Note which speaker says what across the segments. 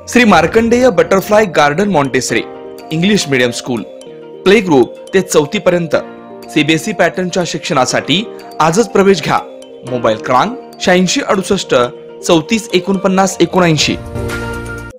Speaker 1: Shri Markandeya butterfly garden Montessori English medium school play group ते 4थी पर्यंत सीबीएसई पॅटर्नच्या शिक्षणासाठी आजच प्रवेश घ्या। मोबाईल क्रमांक 8668 34 49 79।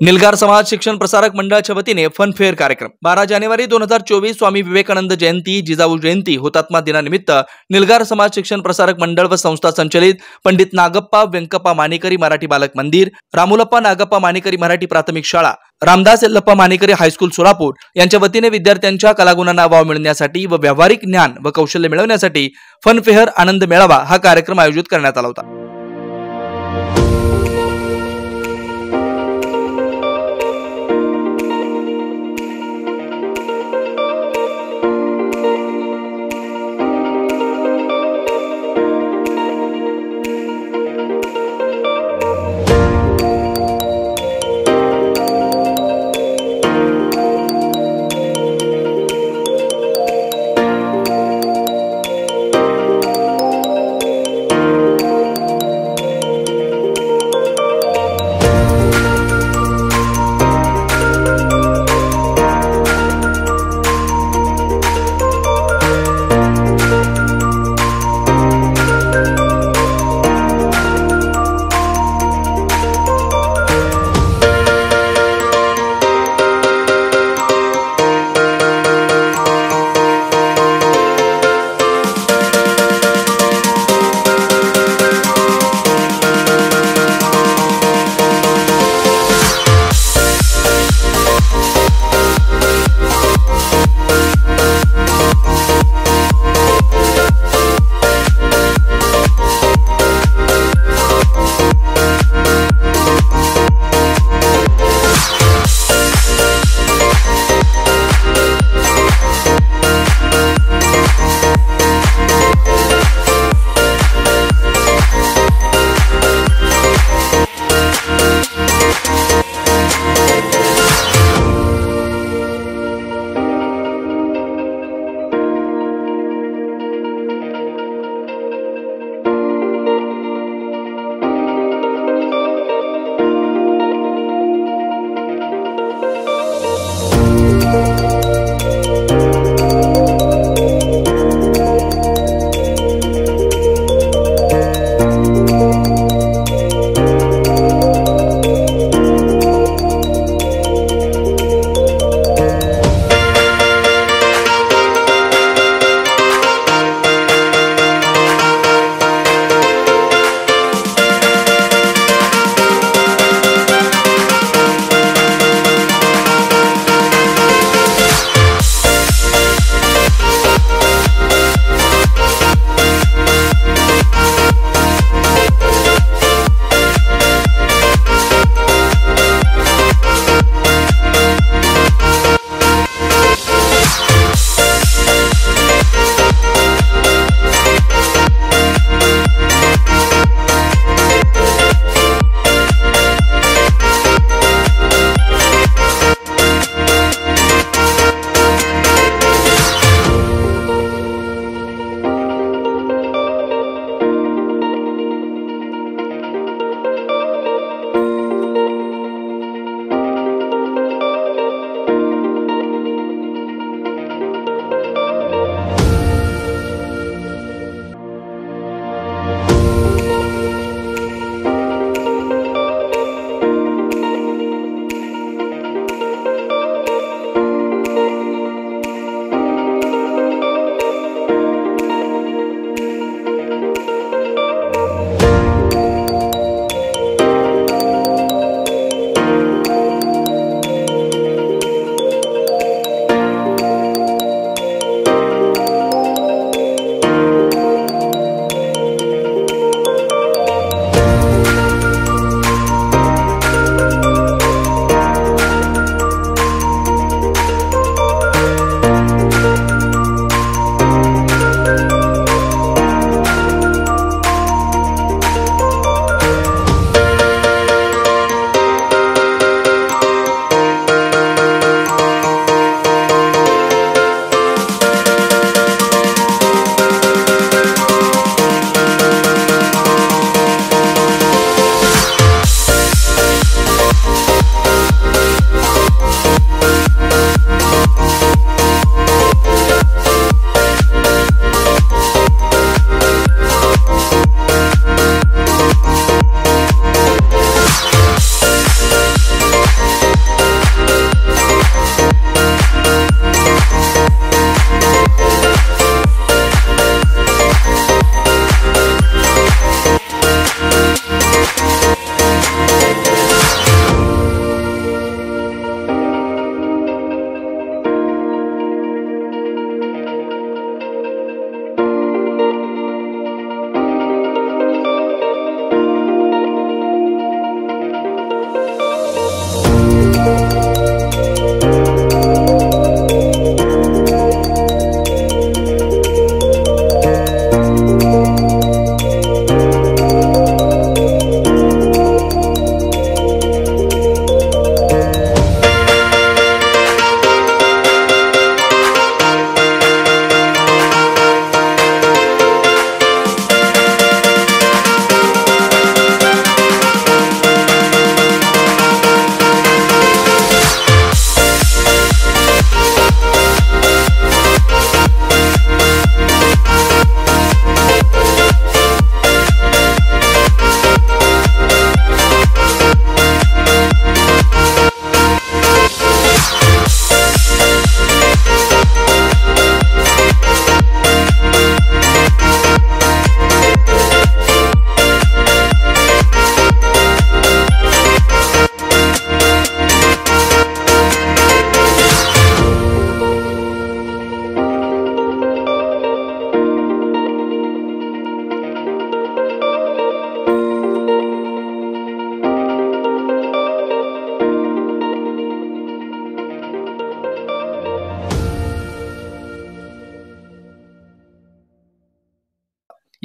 Speaker 1: निलगार समाज शिक्षण प्रसारक मंडळाच्या वतीने फन फेअर कार्यक्रम 12 जानेवारी 2024 स्वामी विवेकानंद जयंती जिजाऊ जयंती हुतात्मा दिनानिमित्त निलगार समाज शिक्षण प्रसारक मंडळ व संस्था संचलित पंडित नागप्पा वेंकप्पा मानेकरी मराठी बालक मंदिर, रामुलप्पा नागप्पा मानेकरी मराठी प्राथमिक शाळा, रामदास यल्लप्पा मानेकरी हायस्कूल सोलापूर यांच्या वतीने विद्यार्थ्यांच्या कलागुणांना वाव मिळण्यासाठी व व्यावहारिक ज्ञान व कौशल्य मिळवण्यासाठी फन फेअर आनंद मेळावा हा कार्यक्रम आयोजित करण्यात आला होता।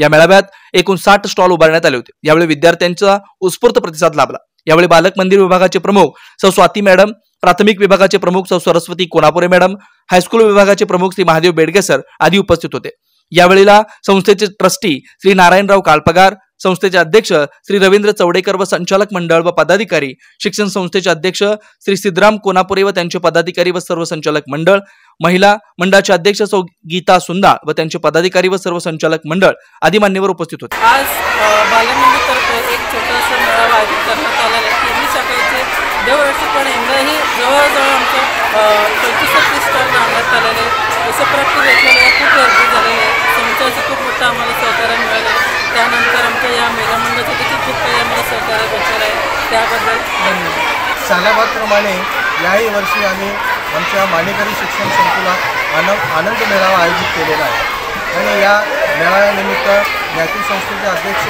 Speaker 1: या मेळाव्यात एकूण 60 स्टॉल उभारण्यात आले होते। यावेळी विद्यार्थ्यांचा उत्स्फूर्त प्रतिसाद लाभला। यावेळी बालक मंदिर विभागाचे प्रमुख सौ स्वाती मॅडम, प्राथमिक विभागाचे प्रमुख सौ सरस्वती कोनापुरे मॅडम, हायस्कूल विभागाचे प्रमुख श्री महादेव बेडगे सर आदी उपस्थित होते। यावेळेला संस्थेचे ट्रस्टी श्री नारायणराव काळपगार, संस्थेचे अध्यक्ष श्री रवींद्र चौडेकर व संचालक मंडळ व पदाधिकारी, शिक्षण संस्थेचे अध्यक्ष श्री सिद्धराम कोनापुरे व त्यांचे पदाधिकारी व सर्व संचालक मंडळ, महिला मंडळाचे अध्यक्ष सौ गीता सुंदाळ व त्यांचे पदाधिकारी व सर्व संचालक मंडळ आदी मान्यवर उपस्थित होते।
Speaker 2: आज बालमंदिरतर्फे एक छोटासा मेळावा आयोजित करण्यात आलेला आहे। केंद्रीय शाखेचे देववर्षीपणे यंदाही जवळजवळ आमच्या 35-36 स्टॉल लावण्यात आलेले, यशप्राप्ती घेतलेली आहे, खूप गर्दी झालेली आहे। संस्थेचं खूप मोठं आम्हाला सहकार्य मिळालं। त्यानंतर आमच्या या मेगा मंडळाचं देखील खूप काही आम्हाला सहकार्य भेटलेलं आहे, त्याबद्दल धन्यवाद।
Speaker 3: सालाबादप्रमाणे याही वर्षी आम्ही आमच्या मानेकरी शिक्षण संकुलात आनंद मेळावा आयोजित केलेला आहे आणि या मेळाव्यानिमित्त ज्ञाती संस्थेचे अध्यक्ष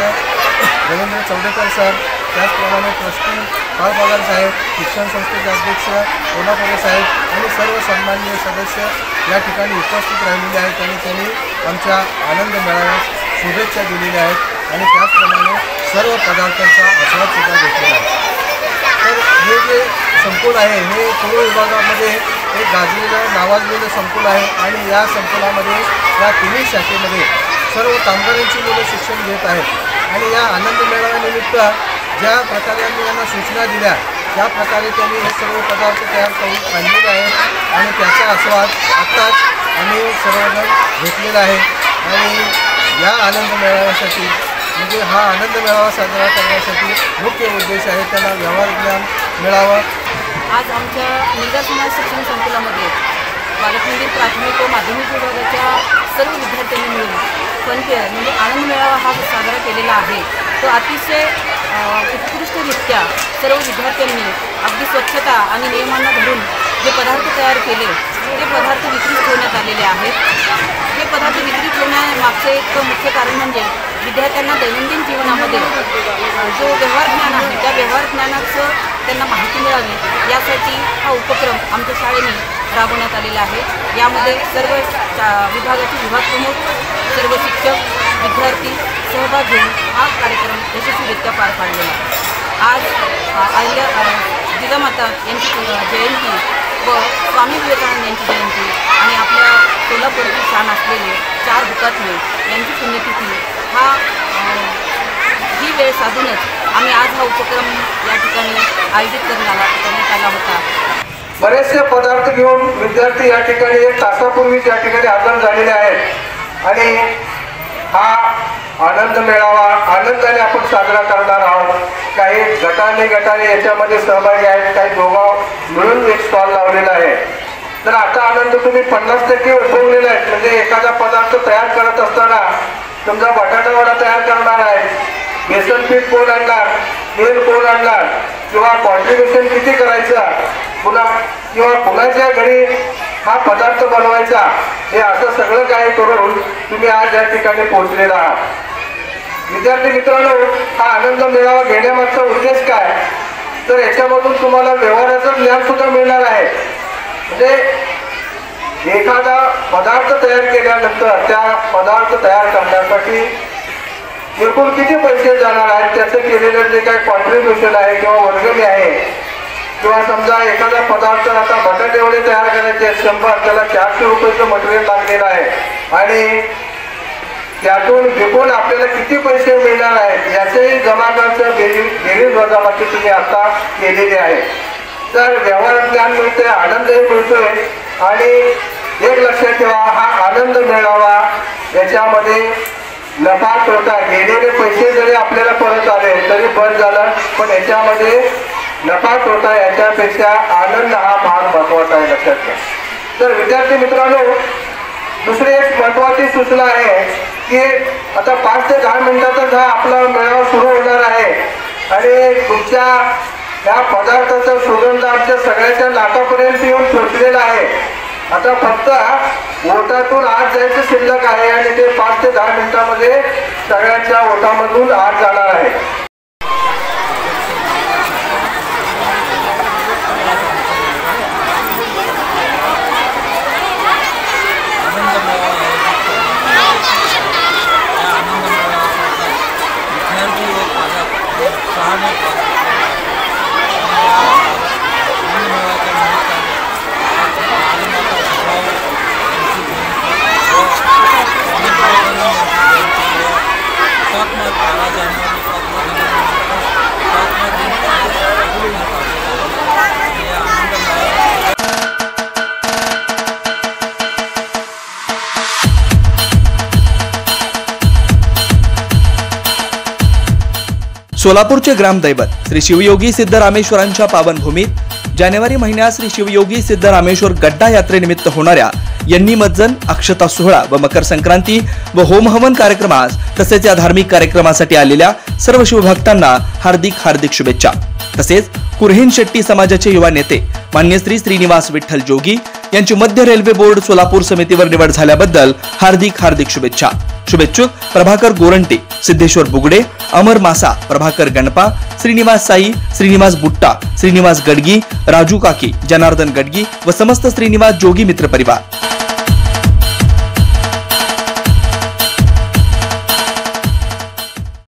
Speaker 3: रवींद्र चौडेकर सर, त्याचप्रमाणे ट्रस्टी काळपगार साहेब, शिक्षण संस्थेचे अध्यक्ष कोनापुरे साहेब आणि सर्व सन्माननीय सदस्य या ठिकाणी उपस्थित राहिलेले आहेत आणि त्यांनी आमच्या आनंद मेळाव्यास शुभेच्छा दिलेल्या आहेत आणि त्याचप्रमाणे सर्व पदार्थांचा आस्वादसुद्धा घेतलेला आहे। तर हे जे संकुल आहे हे पूर्व विभागामध्ये एक गाजलेलं नावाजलेलं संकुल आहे आणि या संकुलामध्ये या तिन्ही शाखेमध्ये सर्व कामगारांची मुलं शिक्षण घेत आहेत आणि या आनंद मेळाव्यानिमित्त ज्या प्रकारे आम्ही यांना सूचना दिल्या त्या प्रकारे त्यांनी हे सर्व पदार्थ तयार करून आणलेले आहेत आणि त्याचा आस्वाद आत्ताच आम्ही सर्वजण घेतलेला आहे आणि या आनंद मेळाव्यासाठी म्हणजे हा आनंद मेळावा साजरा करण्यासाठी मुख्य उद्देश आहे त्याला व्यवहार ज्ञान मिळावं।
Speaker 4: आज आमच्या निगा समाज शिक्षण संकुलामध्ये बालकमंदिर प्राथमिक व माध्यमिक विभागाच्या सर्व विद्यार्थ्यांनी मिळून फनफेअर म्हणजे आनंद मेळावा हा साजरा केलेला आहे। तो अतिशय उत्कृष्टरित्या सर्व विद्यार्थ्यांनी अगदी स्वच्छता आणि नियमांना धरून जे पदार्थ तयार केले ते पदार्थ विक्रीस ठेवण्यात आलेले आहेत। हे पदार्थ विक्रीत ठेवण्यामागचं एक मुख्य कारण म्हणजे विद्यार्थ्यांना दैनंदिन जीवनामध्ये जो व्यवहार ज्ञान आहे त्या व्यवहार ज्ञानाचं त्यांना माहिती मिळावी यासाठी हा उपक्रम आमच्या शाळेने राबवण्यात आलेला आहे। यामध्ये सर्व विभागाचे विभाग प्रमुख, सर्व शिक्षक, विद्यार्थी सहभाग घेऊन हा कार्यक्रम यशस्वीरित्या पार पाडलेला आहे। आज जिजामाता यांची जयंती व स्वामी विवेकानंद यांची जयंती आणि आपल्या सोलापूरची शान असलेले 4 हुतात्मे यांची पुण्यतिथी ही वेळ साधूनच आम्ही आज हा उपक्रम या ठिकाणी आयोजित करण्यात आला होता।
Speaker 3: बरेचसे पदार्थ घेऊन विद्यार्थी या ठिकाणी 1 तासापूर्वीच या ठिकाणी हजर झालेले आहेत आणि हा आनंद मेळावा आनंदाने आपण साजरा करणार आहोत। काही गटाने याच्यामध्ये सहभागी आहेत, काही दोघं मिळून एक स्टॉल लावलेला आहे। तर आता आनंद तुम्ही 50% उपभोगलेला आहे। म्हणजे एखादा पदार्थ तयार करत असताना समजा बटाटा वडा तयार करणार आहे, बेसन पीठ कोण आणणार, तेल कोण आणणार किंवा कॉन्ट्रीब्युशन किती करायचं, पुन्हा किंवा कुणाच्या घरी हा पदार्थ बनवायचा, हे असं सगळं काही करून तुम्ही आज या ठिकाणी पोहोचलेला आहात। विद्यार्थी मित्रांनो, हा आनंद मेळावा घेण्यामागचा उद्देश काय, तर याच्यामधून तुम्हाला व्यवहाराचं ज्ञान सुद्धा मिळणार आहे। म्हणजे एखादा पदार्थ तयार केल्यानंतर त्या पदार्थ तयार करण्यासाठी एकूण किती पैसे जाणार आहेत, त्याचं केलेलं जे काही कॉन्ट्रीब्युशन आहे किंवा वर्गणी आहे, किंवा समजा एखादा पदार्थ आता बटाटे वडे तयार करायचे 100, त्याला 400 रुपयाचं मटेरियल लागलेलं आहे आणि त्यातून विकून आपल्याला किती पैसे मिळणार आहेत याचेही जमाखर्च बेरीज वजाबाकी तुम्ही आता केलेली आहे। तर व्यवहार ज्ञान मिळतंय, आनंदही मिळतोय आणि एक लक्षात ठेवा, हा आनंद मेळावा याच्यामध्ये नफा तोटा गेलेले पैसे जरी आपल्याला परत आले तरी बंद झालं, पण याच्यामध्ये नफा तोटा याच्यापेक्षा आनंद हा फार महत्वाचा आहे, लक्षात घ्या। तर विद्यार्थी मित्रांनो, दुसरी एक महत्वाची सूचना आहे की आता 5 ते 10 मिनिटातच हा आपला मेळावा सुरू होणार आहे आणि तुमच्या या पदार्थाचा सुगंध आमच्या सगळ्याच्या नाकापर्यंत येऊन पोहोचलेला आहे। आता फक्त ओठातून आत जायचं शिल्लक आहे आणि ते 5 ते 10 मिनिटांमध्ये सगळ्यांच्या ओठामधून आत जाणार आहे।
Speaker 2: आनंद
Speaker 1: सोलापूरचे ग्रामदैवत श्री शिवयोगी सिद्धरामेश्वरांच्या पावनभूमीत जानेवारी महिन्यात श्री शिवयोगी सिद्धरामेश्वर गड्डा यात्रेनिमित्त होणाऱ्या यन्नीमज्जन, अक्षता सोहळा व मकर संक्रांती व होम हवन कार्यक्रमास तसेच या धार्मिक कार्यक्रमासाठी आलेल्या सर्व शिवभक्तांना हार्दिक हार्दिक शुभेच्छा। तसेच कुरहीन शेट्टी समाजाचे युवा नेते मान्य श्री श्रीनिवास विठ्ठल जोगी यांची मध्य रेल्वे बोर्ड सोलापूर समितीवर निवड झाल्याबद्दल हार्दिक हार्दिक शुभेच्छा। शुभेच्छुक प्रभाकर गोरंटे, सिद्धेश्वर बुगडे, अमर मासा, प्रभाकर गणपा, श्रीनिवास साई, श्रीनिवास बुट्टा, श्रीनिवास गडगी, राजू काकी, जनार्दन गडगी व समस्त श्रीनिवास जोगी मित्र परिवार।